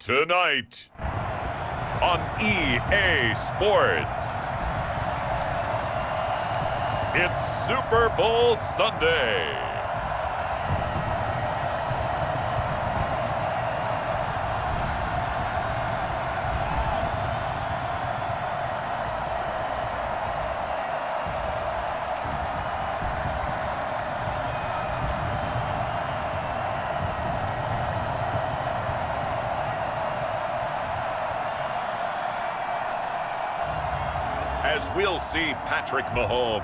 Tonight on EA Sports, it's Super Bowl Sunday. As we'll see Patrick Mahomes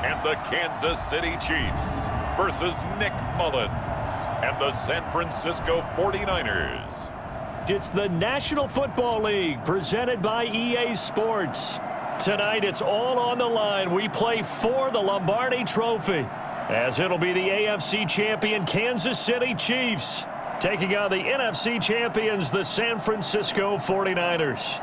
and the Kansas City Chiefs versus Nick Mullins and the San Francisco 49ers. It's the National Football League presented by EA Sports. Tonight it's all on the line. We play for the Lombardi Trophy, as it'll be the AFC champion Kansas City Chiefs taking on the NFC champions, the San Francisco 49ers.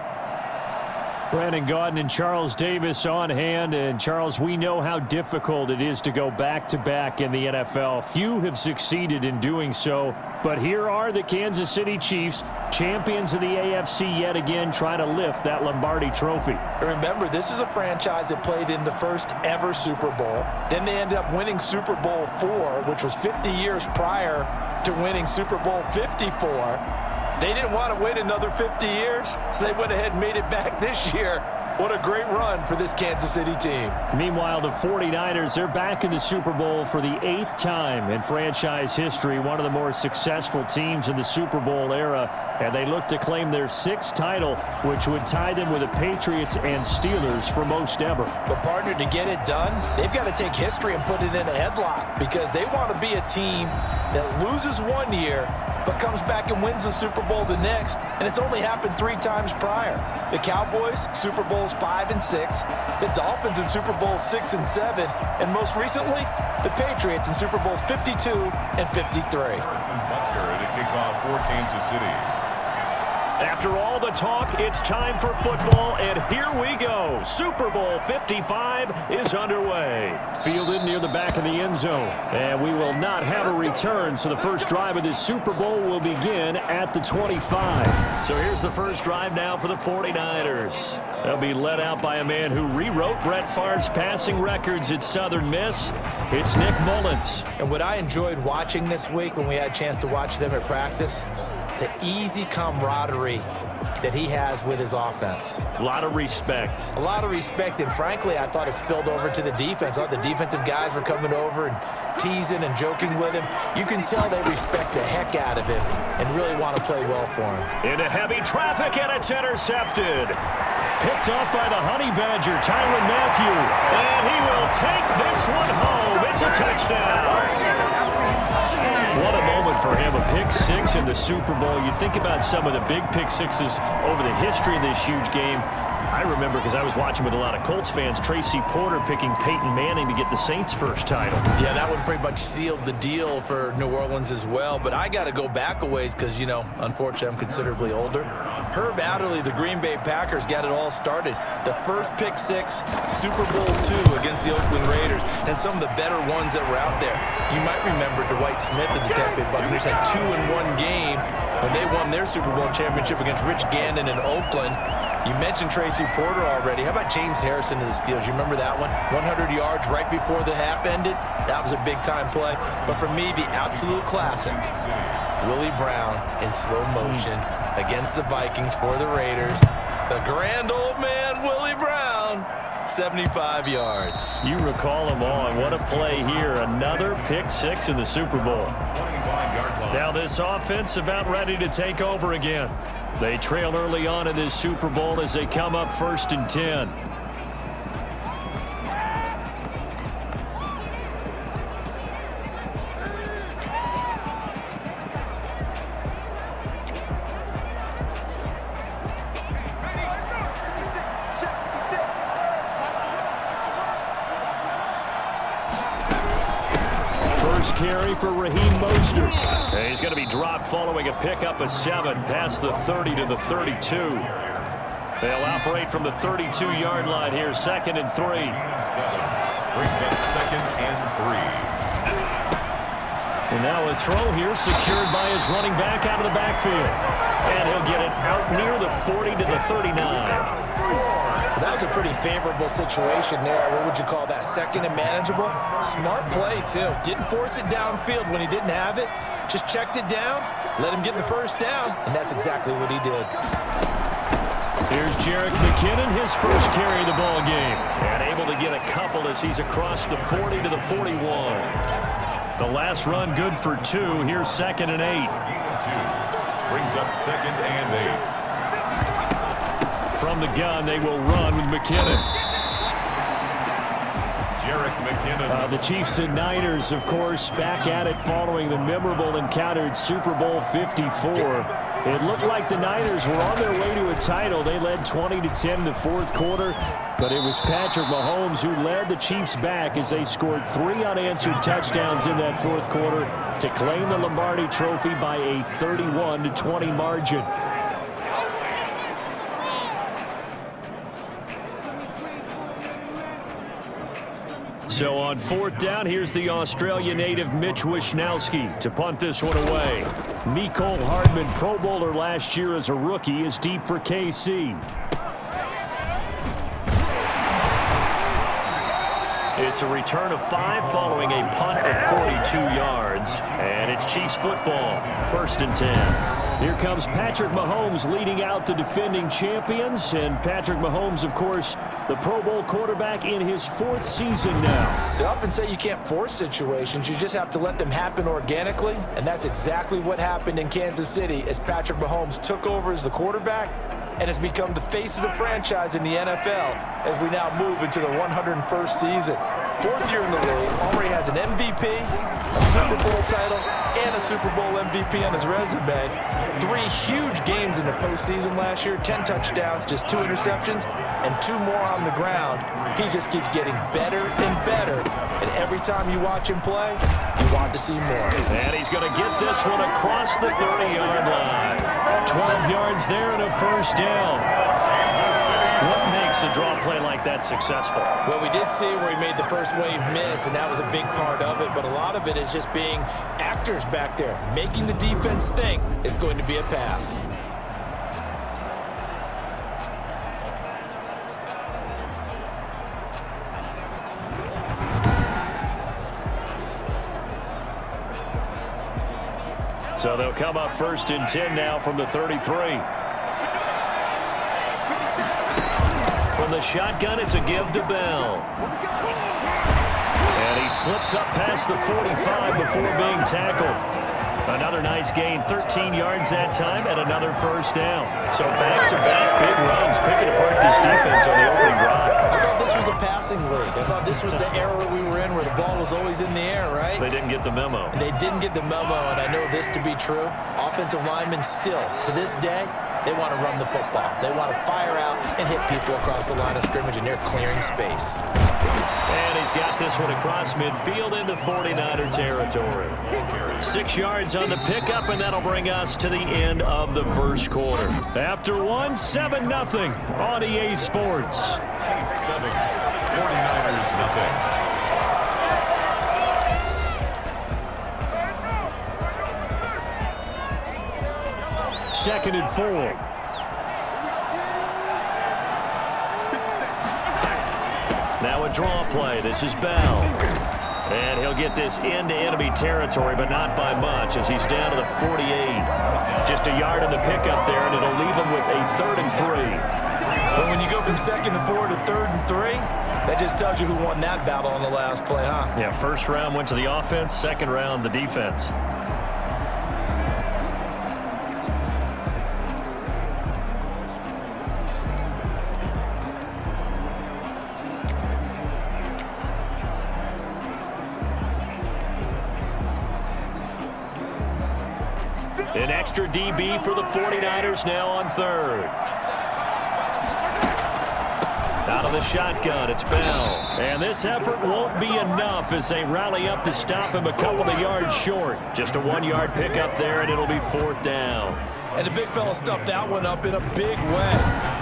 Brandon Gaudin and Charles Davis on hand. And Charles, we know how difficult it is to go back-to-back in the NFL. Few have succeeded in doing so. But here are the Kansas City Chiefs, champions of the AFC yet again, trying to lift that Lombardi Trophy. Remember, this is a franchise that played in the first ever Super Bowl. Then they ended up winning Super Bowl IV, which was 50 years prior to winning Super Bowl 54. They didn't want to wait another 50 years, so they went ahead and made it back this year. What a great run for this Kansas City team. Meanwhile, the 49ers, they're back in the Super Bowl for the 8th time in franchise history, one of the more successful teams in the Super Bowl era, and they look to claim their 6th title, which would tie them with the Patriots and Steelers for most ever. But, partner, to get it done, they've got to take history and put it in a headlock, because they want to be a team that loses one year but comes back and wins the Super Bowl the next, and it's only happened 3 times prior. The Cowboys, Super Bowls 5 and 6, the Dolphins in Super Bowls 6 and 7, and most recently, the Patriots in Super Bowls 52 and 53. To kick off for Kansas City. After all the talk, it's time for football, and here we go. Super Bowl 55 is underway. Fielded near the back of the end zone, and we will not have a return, so the first drive of this Super Bowl will begin at the 25. So here's the first drive now for the 49ers. They'll be led out by a man who rewrote Brett Favre's passing records at Southern Miss. It's Nick Mullins. And what I enjoyed watching this week when we had a chance to watch them at practice, the easy camaraderie that he has with his offense. A lot of respect. A lot of respect, and frankly, I thought it spilled over to the defense. I thought the defensive guys were coming over and teasing and joking with him. You can tell they respect the heck out of him and really want to play well for him. Into heavy traffic, and it's intercepted. Picked off by the Honey Badger, Tyrann Mathieu. And he will take this one home. It's a touchdown. What a moment for him, a pick 6 in the Super Bowl. You think about some of the big pick 6s over the history of this huge game. I remember, because I was watching with a lot of Colts fans, Tracy Porter picking Peyton Manning to get the Saints' first title. Yeah, that one pretty much sealed the deal for New Orleans as well. But I got to go back a ways because, you know, unfortunately, I'm considerably older. Herb Adderley, the Green Bay Packers, got it all started. The first pick 6, Super Bowl II against the Oakland Raiders, and some of the better ones that were out there. You might remember Dwight Smith of the Tampa Bay Buccaneers had 2 in one game when they won their Super Bowl championship against Rich Gannon in Oakland. You mentioned Tracy Porter already. How about James Harrison to the Steelers? You remember that one? 100 yards right before the half ended. That was a big-time play. But for me, the absolute classic, Willie Brown in slow motion against the Vikings for the Raiders. The grand old man, Willie Brown, 75 yards. You recall them all, and what a play here. Another pick 6 in the Super Bowl. Now this offense about ready to take over again. They trail early on in this Super Bowl as they come up 1st and 10. First carry for Raheem Mostert. And he's going to be dropped following a pickup of 7 past the 30 to the 32. They'll operate from the 32-yard line here, 2nd and 3. Brings up 2nd and 3. And now a throw here secured by his running back out of the backfield. And he'll get it out near the 40 to the 39. That was a pretty favorable situation there. What would you call that? Second and manageable? Smart play, too. Didn't force it downfield when he didn't have it. Just checked it down, let him get the first down, and that's exactly what he did. Here's Jerick McKinnon, his first carry of the ball game. And able to get a couple as he's across the 40 to the 41. The last run good for 2. Here's 2nd and 8. Brings up 2nd and 8. From the gun, they will run with McKinnon. Jerick McKinnon. The Chiefs and Niners, of course, back at it following the memorable encounter at Super Bowl 54. It looked like the Niners were on their way to a title. They led 20-10 in the fourth quarter, but it was Patrick Mahomes who led the Chiefs back as they scored 3 unanswered touchdowns in that fourth quarter to claim the Lombardi Trophy by a 31-20 margin. So on 4th down, here's the Australia native Mitch Wishnowsky to punt this one away. Mecole Hardman, Pro Bowler last year as a rookie, is deep for KC. It's a return of 5 following a punt of 42 yards. And it's Chiefs football, 1st and 10. Here comes Patrick Mahomes leading out the defending champions. And Patrick Mahomes, of course, the Pro Bowl quarterback in his 4th season now. They often say you can't force situations. You just have to let them happen organically. And that's exactly what happened in Kansas City as Patrick Mahomes took over as the quarterback and has become the face of the franchise in the NFL as we now move into the 101st season. 4th year in the league, already has an MVP, a Super Bowl title, and a Super Bowl MVP on his resume. 3 huge games in the postseason last year, 10 touchdowns, just 2 interceptions, and 2 more on the ground. He just keeps getting better and better, and every time you watch him play, you want to see more. And he's going to get this one across the 30-yard line. 12 yards there and a first down. What makes a draw play like that successful? Well, we did see where he made the first wave miss, and that was a big part of it, but a lot of it is just being actors back there. Making the defense think it's going to be a pass. So they'll come up 1st and 10 now from the 33. From the shotgun, it's a give to Bell. And he slips up past the 45 before being tackled. Another nice gain, 13 yards that time, and another first down. So back-to-back big runs, picking apart this defense on the opening drive. I thought this was a passing league. I thought this was the era we were in where the ball was always in the air, right? They didn't get the memo. And they didn't get the memo, and I know this to be true. Offensive linemen still, to this day, they want to run the football. They want to fire out and hit people across the line of scrimmage, and they're clearing space. And he's got this one across midfield into 49er territory. 6 yards on the pickup, and that'll bring us to the end of the first quarter. After one, 7-0 on EA Sports. 7, 49ers nothing. Second and 4. Now a draw play. This is Bell. And he'll get this into enemy territory, but not by much as he's down to the 48. Just a yard in the pickup there, and it'll leave him with a 3rd and 3. But when you go from 2nd and 4 to 3rd and 3, that just tells you who won that battle on the last play, huh? Yeah, first round went to the offense, second round the defense. An extra DB for the 49ers now on 3rd. Out of the shotgun, it's Bell. And this effort won't be enough as they rally up to stop him a couple of yards short. Just a 1-yard pickup there, and it'll be 4th down. And the big fella stuffed that one up in a big way.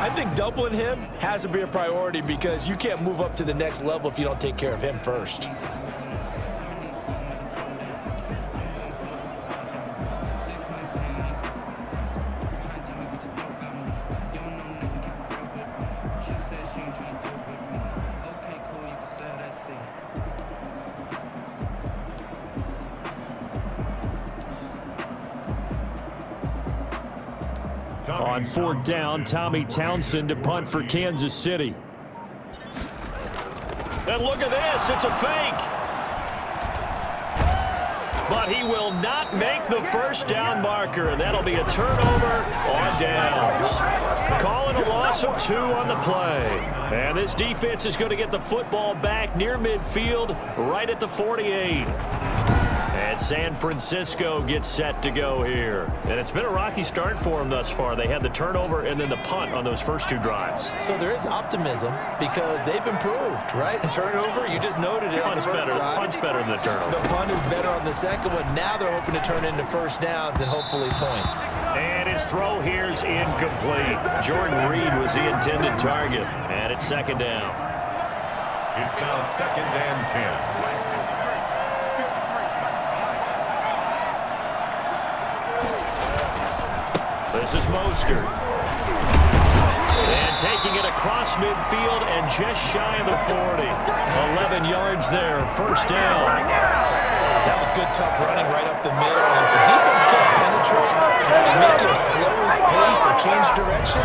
I think doubling him has to be a priority because you can't move up to the next level if you don't take care of him first. On fourth down, Tommy Townsend to punt for Kansas City. And look at this, it's a fake. But he will not make the first down marker, and that'll be a turnover on downs. Calling a loss of 2 on the play. And this defense is going to get the football back near midfield, right at the 48. And San Francisco gets set to go here. And it's been a rocky start for them thus far. They had the turnover and then the punt on those first 2 drives. So there is optimism because they've improved, right? Turnover, you just noted it on the first drive. Punt's better than the turnover. The punt is better on the second one. Now they're hoping to turn into first downs and hopefully points. And his throw here's incomplete. Jordan Reed was the intended target. And it's second down. It's now 2nd and 10. This is Mostert. And taking it across midfield and just shy of the 40. 11 yards there, first down. That was good, tough running right up the middle. And if the defense can't penetrate and make him slow his pace or change direction,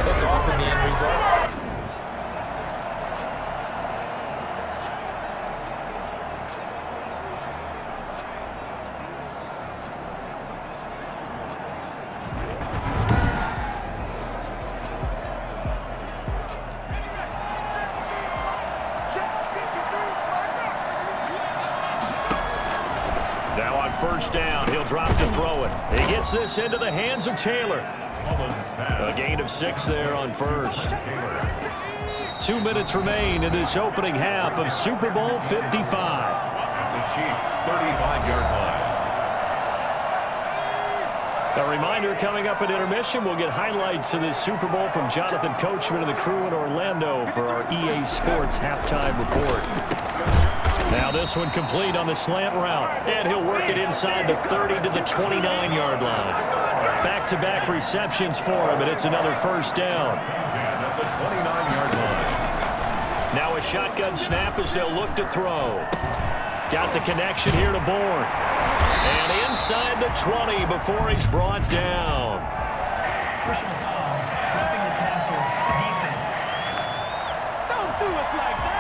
that's often the end result. First down, he'll drop to throw it. He gets this into the hands of Taylor. A gain of 6 there on first. 2 minutes remain in this opening half of Super Bowl 55. The Chiefs' 35-yard line. A reminder coming up at intermission, we'll get highlights of this Super Bowl from Jonathan Coachman and the crew in Orlando for our EA Sports halftime report. Now this one complete on the slant route, and he'll work it inside the 30 to the 29-yard line. Back-to-back receptions for him, and it's another first down. At the 29-yard line. Now a shotgun snap as they'll look to throw. Got the connection here to Bourne. And inside the 20 before he's brought down. Personal foul, roughing the passer, defense. Don't do us like that.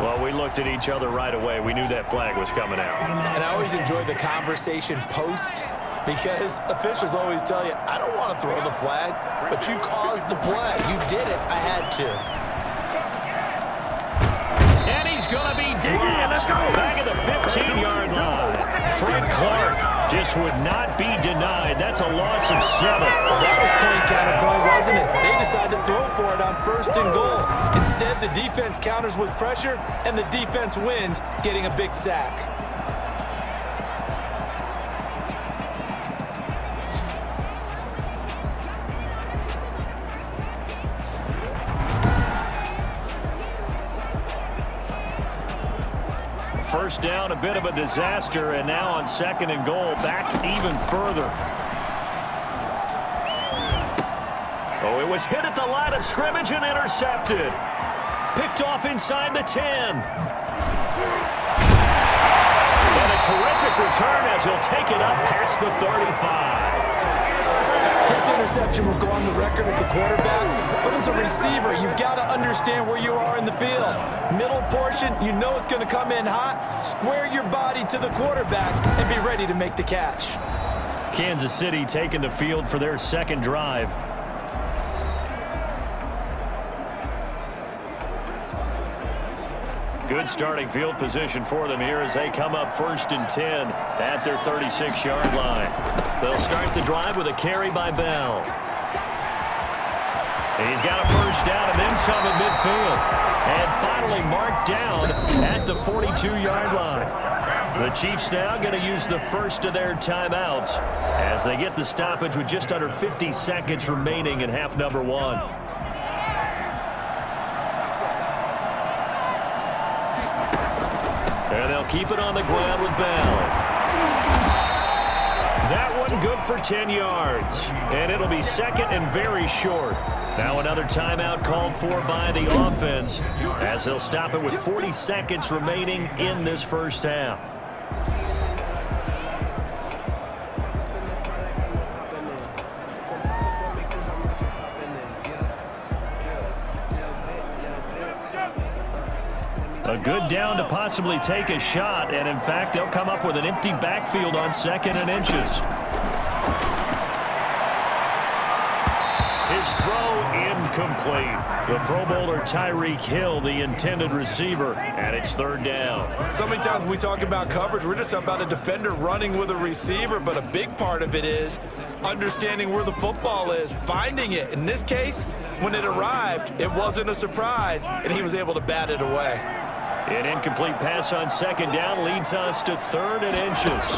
Well, we looked at each other right away. We knew that flag was coming out. And I always enjoy the conversation post because officials always tell you, I don't want to throw the flag, but you caused the play. You did it. I had to. And he's going to be dropped back at the 15-yard line. Frank Clark just would not be denied. That's a loss of 7. That was point counterpoint, wasn't it? They decided to throw for it on 1st and goal. Instead, the defense counters with pressure, and the defense wins, getting a big sack. First down, a bit of a disaster, and now on 2nd and goal, back even further. Oh, it was hit at the line of scrimmage and intercepted. Picked off inside the 10. And a terrific return as he'll take it up past the 35. This interception will go on the record of the quarterback, but as a receiver, you've got to understand where you are in the field. Middle portion, you know it's going to come in hot. Square your body to the quarterback and be ready to make the catch. Kansas City taking the field for their 2nd drive. Good starting field position for them here as they come up 1st and 10 at their 36-yard line. They'll start the drive with a carry by Bell. He's got a first down and then some at midfield. And finally marked down at the 42-yard line. The Chiefs now going to use the first of their timeouts as they get the stoppage with just under 50 seconds remaining in half number 1. And they'll keep it on the ground with Bell. That one good for 10 yards. And it'll be 2nd and very short. Now another timeout called for by the offense as they'll stop it with 40 seconds remaining in this first half. A good down to possibly take a shot, and in fact, they'll come up with an empty backfield on 2nd and inches. His throw incomplete. The Pro Bowler Tyreek Hill, the intended receiver, and it's 3rd down. So many times when we talk about coverage, we're just about a defender running with a receiver, but a big part of it is understanding where the football is, finding it. In this case, when it arrived, it wasn't a surprise, and he was able to bat it away. An incomplete pass on 2nd down leads us to 3rd and inches.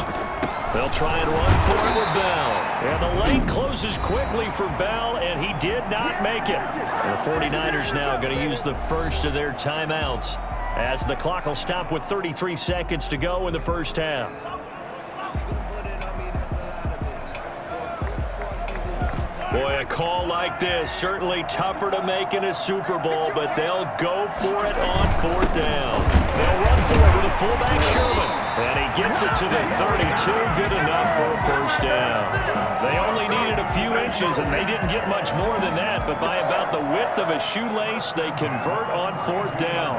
They'll try and run for it with Bell. And the lane closes quickly for Bell, and he did not make it. And the 49ers now going to use the first of their timeouts as the clock will stop with 33 seconds to go in the first half. Boy, a call like this, certainly tougher to make in a Super Bowl, but they'll go for it on 4th down. They'll run for it with a fullback Sherman, and he gets it to the 32, good enough for a first down. They only needed a few inches, and they didn't get much more than that, but by about the width of a shoelace, they convert on 4th down.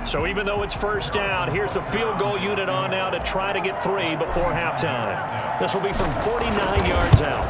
So even though it's first down, here's the field goal unit on now to try to get 3 before halftime. This will be from 49 yards out.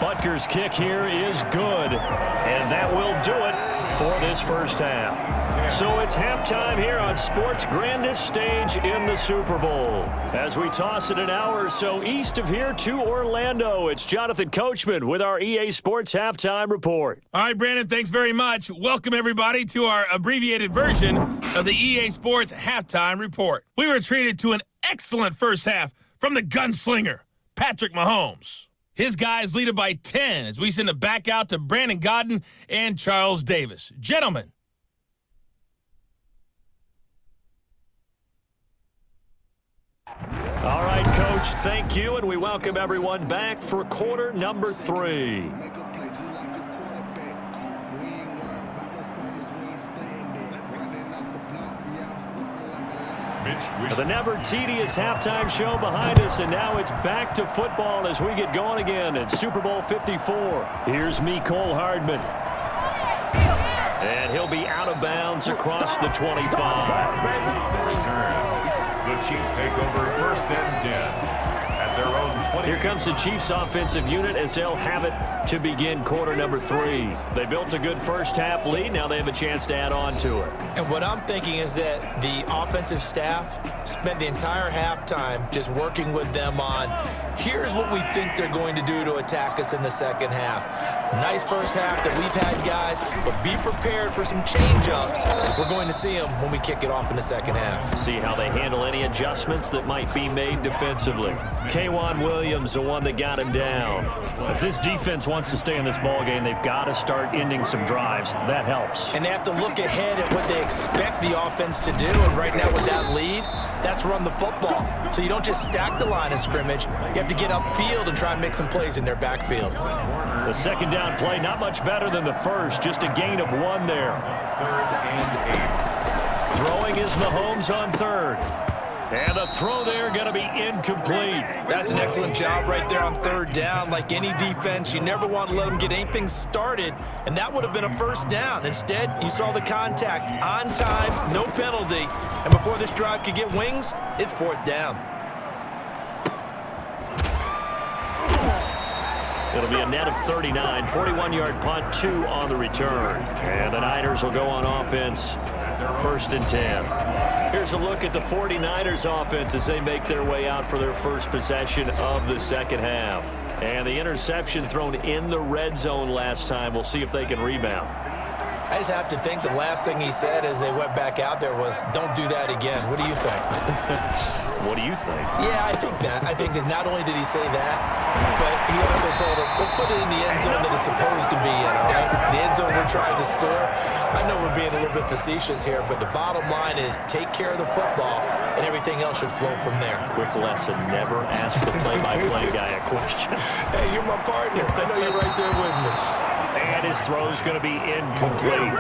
Butker's kick here is good, and that will do it for this first half. So it's halftime here on sports' grandest stage in the Super Bowl. As we toss it an hour or so east of here to Orlando, it's Jonathan Coachman with our EA Sports Halftime Report. All right, Brandon, thanks very much. Welcome, everybody, to our abbreviated version of the EA Sports Halftime Report. We were treated to an excellent first half from the gunslinger, Patrick Mahomes. His guys lead it by 10 as we send it back out to Brandon Godden and Charles Davis. Gentlemen. All right, Coach, thank you, and we welcome everyone back for quarter number 3. The never tedious halftime show behind us, and now it's back to football as we get going again at Super Bowl 54. Here's Mecole Hardman. And he'll be out of bounds across the 25. The Chiefs take over 1st and 10 at their own 20. Here comes the Chiefs offensive unit as they'll have it to begin quarter number 3. They built a good first half lead. Now they have a chance to add on to it. And what I'm thinking is that the offensive staff spent the entire halftime just working with them on, here's what we think they're going to do to attack us in the second half. Nice first half that we've had, guys, but be prepared for some change-ups. We're going to see them when we kick it off in the second half. See how they handle any adjustments that might be made defensively. K'Wan Williams, the one that got him down. If this defense wants to stay in this ballgame, they've got to start ending some drives. That helps. And they have to look ahead at what they expect the offense to do, and right now with that lead, that's run the football. So you don't just stack the line of scrimmage. You have to get upfield and try and make some plays in their backfield. The second down play, not much better than the first, just a gain of 1 there. 3rd and 8. Throwing is Mahomes on 3rd. And the throw there going to be incomplete. That's an excellent job right there on 3rd down. Like any defense, you never want to let them get anything started, and that would have been a first down. Instead, you saw the contact on time, no penalty, and before this drive could get wings, it's 4th down. It'll be a net of 39, 41-yard punt, 2 on the return. And the Niners will go on offense, 1st and 10. Here's a look at the 49ers offense as they make their way out for their first possession of the second half. And the interception thrown in the red zone last time. We'll see if they can rebound. I just have to think the last thing he said as they went back out there was, don't do that again. What do you think? What do you think? Yeah, I think that. I think that not only did he say that, but he also told him, let's put it in the end zone that it's supposed to be in, all right? The end zone we're trying to score. I know we're being a little bit facetious here, but the bottom line is take care of the football, and everything else should flow from there. Quick lesson, never ask the play-by-play guy a question. Hey, you're my partner. I know you're right there with me. And his throw is going to be incomplete.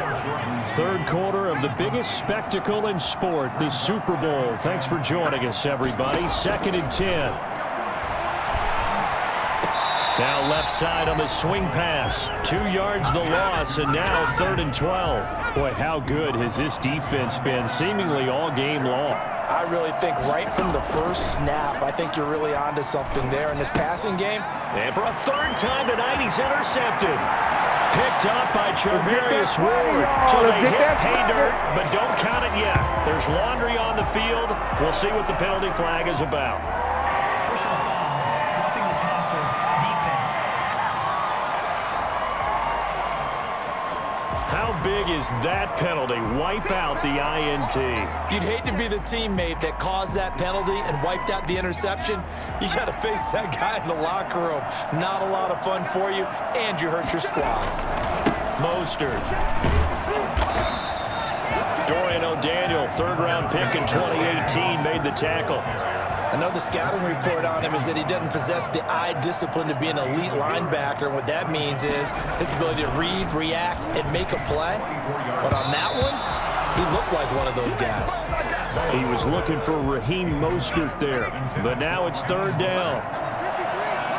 Third quarter of the biggest spectacle in sport, the Super Bowl. Thanks for joining us, everybody. 2nd and 10. Now left side on the swing pass. 2 yards the loss, and now 3rd and 12. Boy, how good has this defense been seemingly all game long? I really think right from the first snap, I think you're really onto something there in this passing game. And for a 3rd time tonight, he's intercepted. Picked up by Charvarius Ward. So they hit pay dirt, but don't count it yet. There's laundry on the field. We'll see what the penalty flag is about. Personal foul, roughing the passer, defense. How big is that penalty? Wipe out the INT. You'd hate to be the teammate that caused that penalty and wiped out the interception. You got to face that guy in the locker room. Not a lot of fun for you, and you hurt your squad. Mostert. Dorian O'Daniel, 3rd-round pick in 2018, made the tackle. I know the scouting report on him is that he doesn't possess the eye discipline to be an elite linebacker. And what that means is his ability to read, react, and make a play. But on that one, he looked like one of those guys. He was looking for Raheem Mostert there, but now it's 3rd down.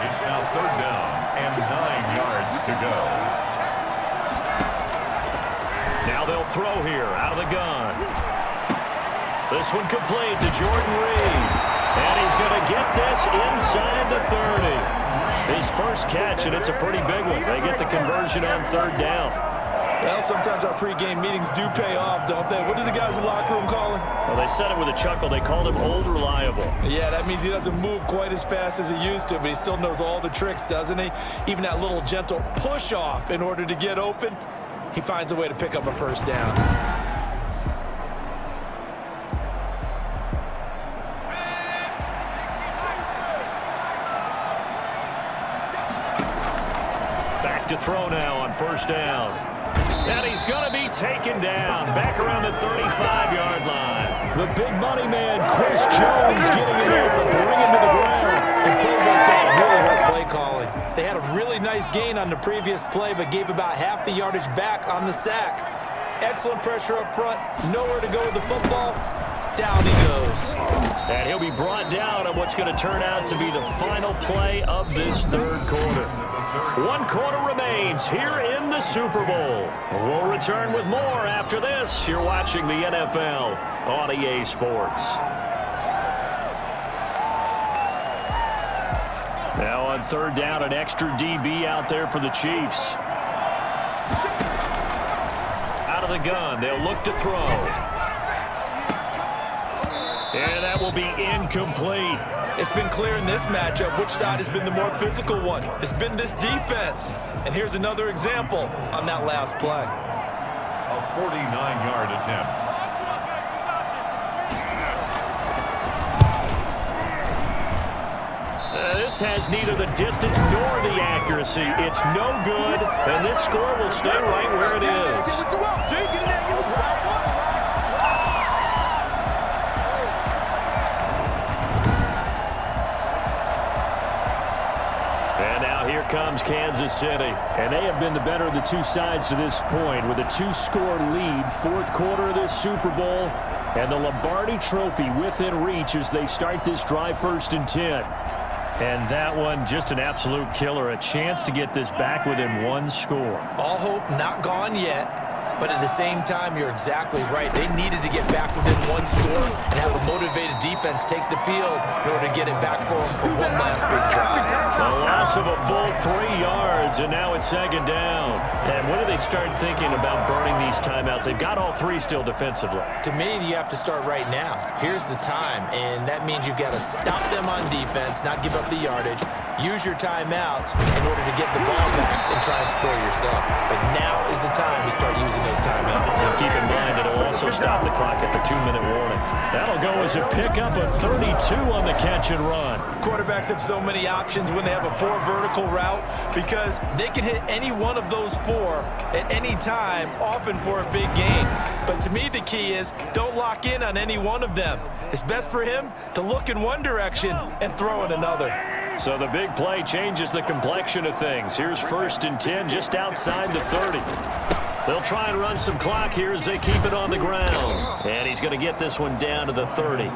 It's now 3rd down and 9 yards to go. Now they'll throw here out of the gun. This one complete to Jordan Reed. And he's going to get this inside the 30. His first catch, and it's a pretty big one. They get the conversion on 3rd down. Well, sometimes our pregame meetings do pay off, don't they? What do the guys in the locker room call him? Well, they said it with a chuckle. They called him Old Reliable. Yeah, that means he doesn't move quite as fast as he used to, but he still knows all the tricks, doesn't he? Even that little gentle push-off in order to get open, he finds a way to pick up a 1st down. To throw now on 1st down. And he's going to be taken down back around the 35-yard line. The big money man, Chris Jones, getting it over, bring him to the ground. And plays like that really hurt play calling. They had a really nice gain on the previous play, but gave about half the yardage back on the sack. Excellent pressure up front. Nowhere to go with the football. Down he goes. And he'll be brought down on what's going to turn out to be the final play of this 3rd quarter. 1 quarter remains here in the Super Bowl. We'll return with more after this. You're watching the NFL on EA Sports. Now on 3rd down, an extra DB out there for the Chiefs. Out of the gun, they'll look to throw. And that will be incomplete. It's been clear in this matchup which side has been the more physical one. It's been this defense. And here's another example on that last play. A 49-yard attempt. This has neither the distance nor the accuracy. It's no good, and this score will stay right where it is. And now here comes Kansas City. And they have been the better of the two sides to this point with a 2-score lead, 4th quarter of this Super Bowl. And the Lombardi Trophy within reach as they start this drive 1st and 10. And that one, just an absolute killer. A chance to get this back within 1 score. All hope not gone yet. But at the same time, you're exactly right. They needed to get back within 1 score and have a motivated defense take the field in order to get it back for them for one last big drive. A loss of a full 3 yards, and now it's 2nd down. And when do they start thinking about burning these timeouts? They've got all 3 still defensively. To me, you have to start right now. Here's the time, and that means you've got to stop them on defense, not give up the yardage, use your timeouts in order to get the ball back and try and score yourself. But now is the time to start using those timeouts. And keep in mind, it'll also stop the clock at the 2-minute warning. That'll go as a pickup of 32 on the catch and run. Quarterbacks have so many options when they have a 4 vertical route because they can hit any one of those 4 at any time, often for a big gain. But to me, the key is don't lock in on any one of them. It's best for him to look in one direction and throw in another. So the big play changes the complexion of things. Here's 1st and 10 just outside the 30. They'll try and run some clock here as they keep it on the ground. And he's going to get this one down to the 30.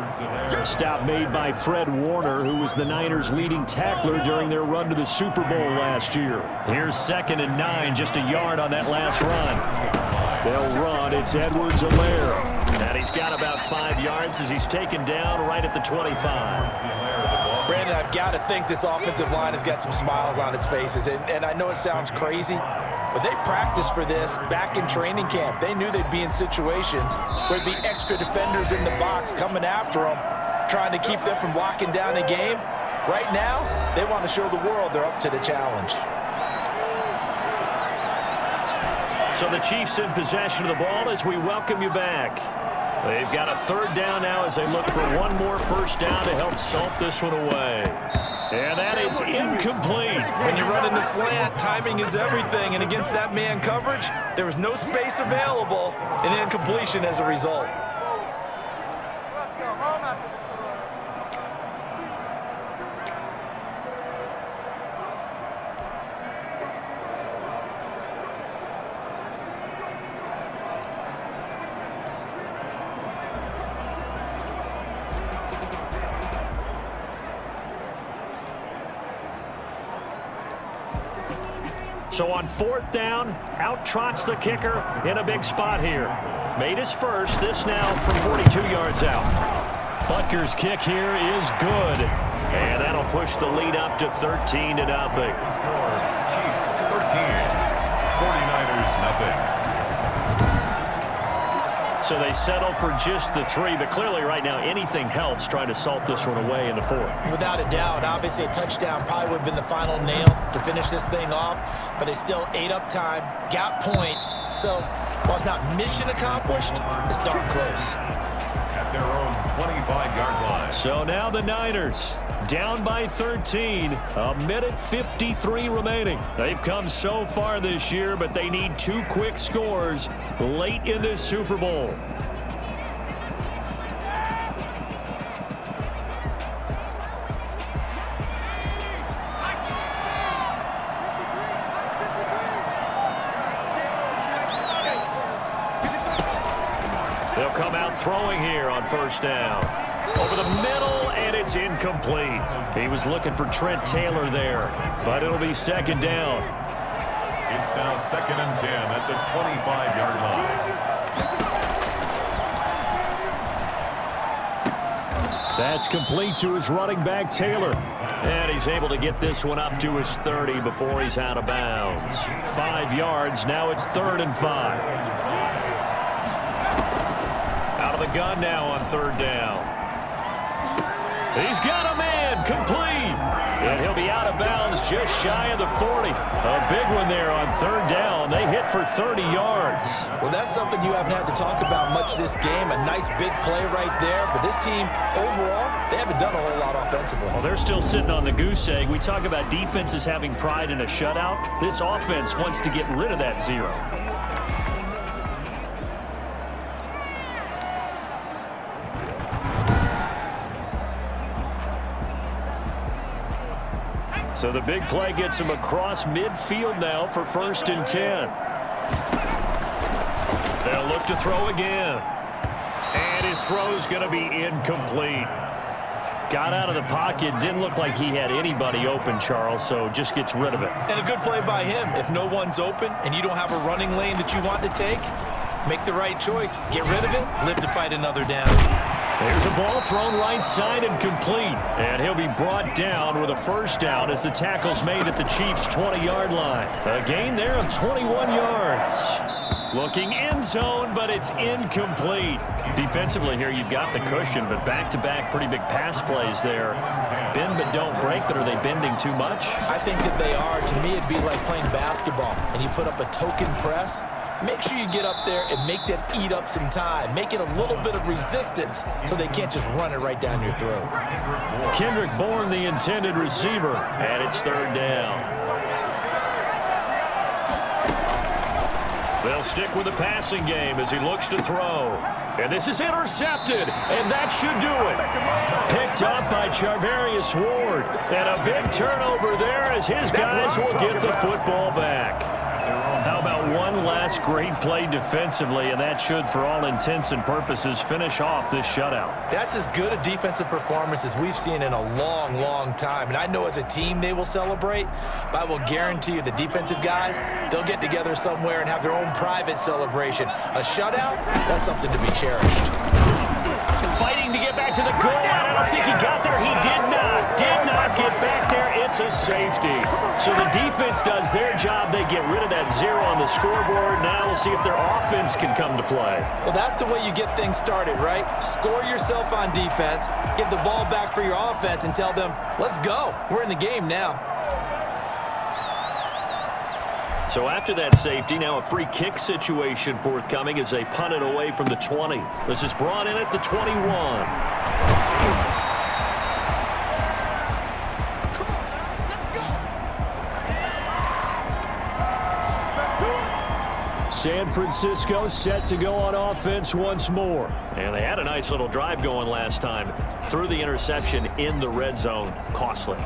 Stop made by Fred Warner, who was the Niners' leading tackler during their run to the Super Bowl last year. Here's 2nd and 9, just a yard on that last run. They'll run. It's Edwards-Helaire. And he's got about 5 yards as he's taken down right at the 25. Brandon, I've got to think this offensive line has got some smiles on its faces. And I know it sounds crazy, but they practiced for this back in training camp. They knew they'd be in situations where there'd be extra defenders in the box coming after them, trying to keep them from locking down a game. Right now, they want to show the world they're up to the challenge. So the Chiefs in possession of the ball as we welcome you back. They've got a 3rd down now as they look for one more first down to help salt this one away. And that is incomplete. When you run in the slant, timing is everything. And against that man coverage, there was no space available, and an incompletion as a result. So on 4th down, out trots the kicker in a big spot here. Made his first, this now from 42 yards out. Butker's kick here is good. And that'll push the lead up to 13-0. Chiefs 13, 49ers nothing. So they settle for just the 3, but clearly right now anything helps trying to salt this one away in the 4th. Without a doubt, obviously a touchdown probably would have been the final nail to finish this thing off, but it's still ate up time, got points. So while it's not mission accomplished, it's darn close. At their own 25-yard line. So now the Niners down by 13, a minute 53 remaining. They've come so far this year, but they need 2 quick scores late in this Super Bowl. They'll come out throwing here on 1st down. Over the middle, and it's incomplete. He was looking for Trent Taylor there, but it'll be 2nd down. It's now 2nd and 10 at the 25-yard line. That's complete to his running back, Taylor. And he's able to get this one up to his 30 before he's out of bounds. 5 yards, now it's 3rd and 5. Out of the gun now on 3rd down. He's got a man, complete. And he'll be out of bounds just shy of the 40. A big one there on 3rd down. They hit for 30 yards. Well, that's something you haven't had to talk about much this game. A nice big play right there. But this team, overall, they haven't done a whole lot offensively. Well, they're still sitting on the goose egg. We talk about defenses having pride in a shutout. This offense wants to get rid of that 0. So the big play gets him across midfield now for 1st and 10. They'll look to throw again. And his throw's going to be incomplete. Got out of the pocket. Didn't look like he had anybody open, Charles, so just gets rid of it. And a good play by him. If no one's open and you don't have a running lane that you want to take, make the right choice. Get rid of it. Live to fight another down. There's a ball thrown right side and complete. And he'll be brought down with a 1st down as the tackle's made at the Chiefs' 20-yard line. A gain there of 21 yards. Looking end zone, but it's incomplete. Defensively here, you've got the cushion, but back-to-back pretty big pass plays there. Bend but don't break, but are they bending too much? I think that they are. To me, it'd be like playing basketball, and you put up a token press. Make sure you get up there and make them eat up some time. Make it a little bit of resistance so they can't just run it right down your throat. Kendrick Bourne, the intended receiver, and it's 3rd down. They'll stick with the passing game as he looks to throw. And this is intercepted, and that should do it. Picked up by Charvarius Ward. And a big turnover there as his guys will get the football back. How about one last great play defensively, and that should, for all intents and purposes, finish off this shutout. That's as good a defensive performance as we've seen in a long, long time. And I know as a team they will celebrate, but I will guarantee you the defensive guys, they'll get together somewhere and have their own private celebration. A shutout, that's something to be cherished. Fighting to get back to the goal line. I don't think he got there. He did not get back there. It's a safety. So the defense does their job. They get rid of that 0 on the scoreboard. Now we'll see if their offense can come to play. Well, that's the way you get things started, right? Score yourself on defense, get the ball back for your offense, and tell them, let's go. We're in the game now. So after that safety, now a free kick situation forthcoming as they punt it away from the 20. This is brought in at the 21. San Francisco set to go on offense once more. And they had a nice little drive going last time. Threw the interception in the red zone. Costly.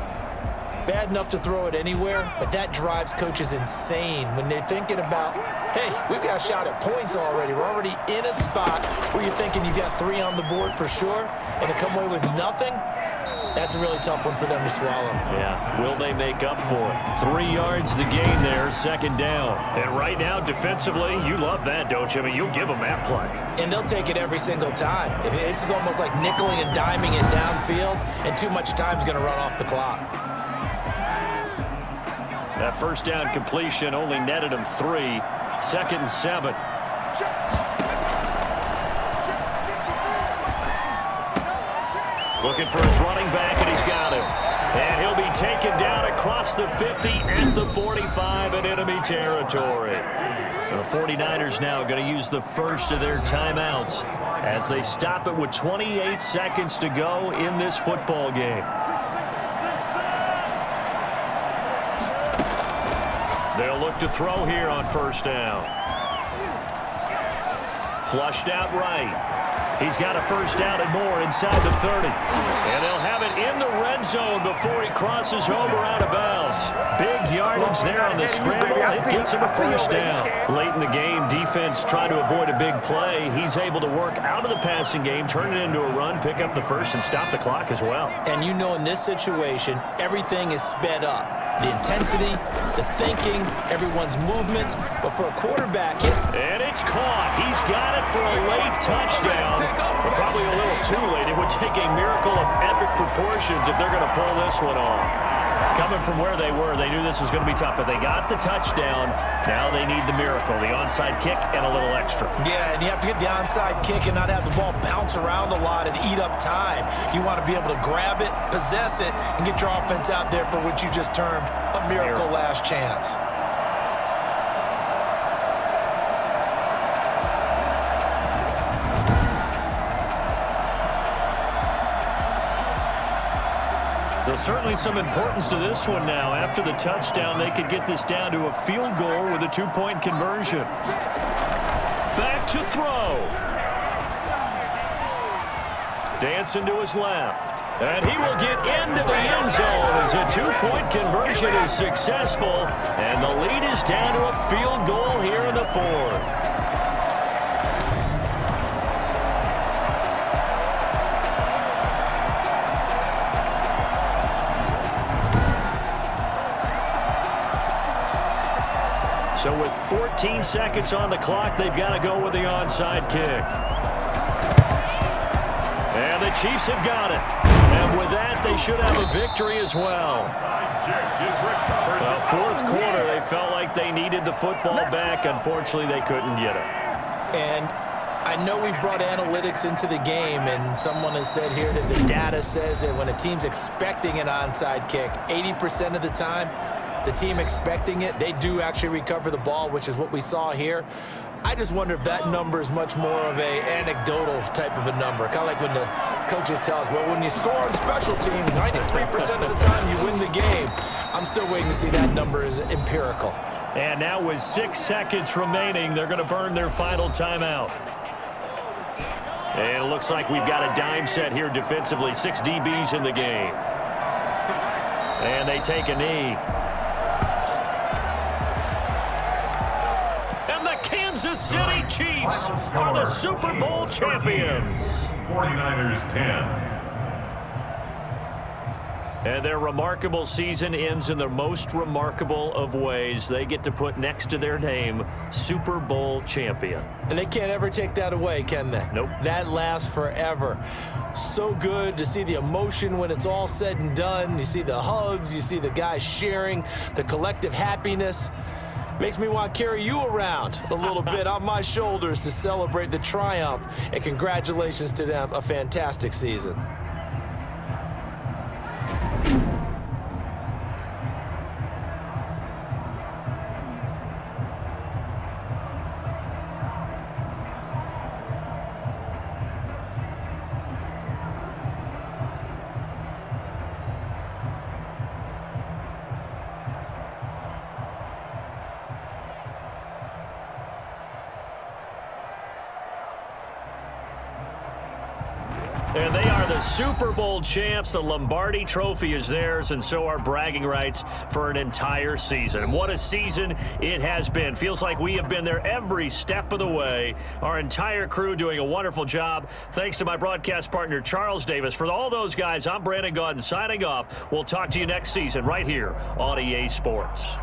Bad enough to throw it anywhere, but that drives coaches insane when they're thinking about, hey, we've got a shot at points already. We're already in a spot where you're thinking you got 3 on the board for sure, and to come away with nothing, that's a really tough one for them to swallow. Yeah, will they make up for it? 3 yards the gain there, second down. And right now, defensively, you love that, don't you? I mean, you'll give them that play. And they'll take it every single time. This is almost like nickeling and diming it downfield, and too much time's going to run off the clock. That first down completion only netted him 3. Second and 7. Looking for his running back, and he's got him. And he'll be taken down across the 50 at the 45 in enemy territory. The 49ers now going to use the first of their timeouts as they stop it with 28 seconds to go in this football game. They'll look to throw here on first down. Flushed out right. He's got a first down and more inside the 30. And they'll have it in the red zone before he crosses over out of bounds. Big yardage there on the scramble. It gets him a first down. Late in the game, defense trying to avoid a big play. He's able to work out of the passing game, turn it into a run, pick up the first, and stop the clock as well. And you know in this situation, everything is sped up. The intensity, the thinking, everyone's movement. But for a quarterback, and it's caught. He's got it for a late touchdown. But probably a little too late. It would take a miracle of epic proportions if they're going to pull this one off. Coming from where they were, they knew this was going to be tough, but they got the touchdown. Now they need the miracle, the onside kick and a little extra. Yeah, and you have to get the onside kick and not have the ball bounce around a lot and eat up time. You want to be able to grab it, possess it, and get your offense out there for what you just termed a miracle last chance. So certainly some importance to this one now. After the touchdown, they could get this down to a field goal with a 2-point conversion. Back to throw. Dancing to his left. And he will get into the end zone as a 2-point conversion is successful. And the lead is down to a field goal here in the 4th. So with 14 seconds on the clock, they've got to go with the onside kick. And the Chiefs have got it. And with that, they should have a victory as well. Well, fourth quarter, they felt like they needed the football back. Unfortunately, they couldn't get it. And I know we've brought analytics into the game, and someone has said here that the data says that when a team's expecting an onside kick, 80% of the time, the team expecting it, they do actually recover the ball, which is what we saw here. I just wonder if that number is much more of a anecdotal type of a number. Kind of like when the coaches tell us, well, when you score on special teams, 93% of the time you win the game. I'm still waiting to see that number is empirical. And now with 6 seconds remaining, they're going to burn their final timeout. And it looks like we've got a dime set here defensively. 6 DBs in the game. And they take a knee. Kansas City Chiefs are the Super Bowl champions. 49ers 10. And their remarkable season ends in the most remarkable of ways. They get to put next to their name, Super Bowl champion. And they can't ever take that away, can they? Nope. That lasts forever. So good to see the emotion when it's all said and done. You see the hugs, you see the guys sharing, the collective happiness. Makes me want to carry you around a little bit on my shoulders to celebrate the triumph. And congratulations to them, a fantastic season. And they are the Super Bowl champs. The Lombardi Trophy is theirs, and so are bragging rights for an entire season. What a season it has been. Feels like we have been there every step of the way. Our entire crew doing a wonderful job. Thanks to my broadcast partner, Charles Davis. For all those guys, I'm Brandon Gaudin signing off. We'll talk to you next season right here on EA Sports.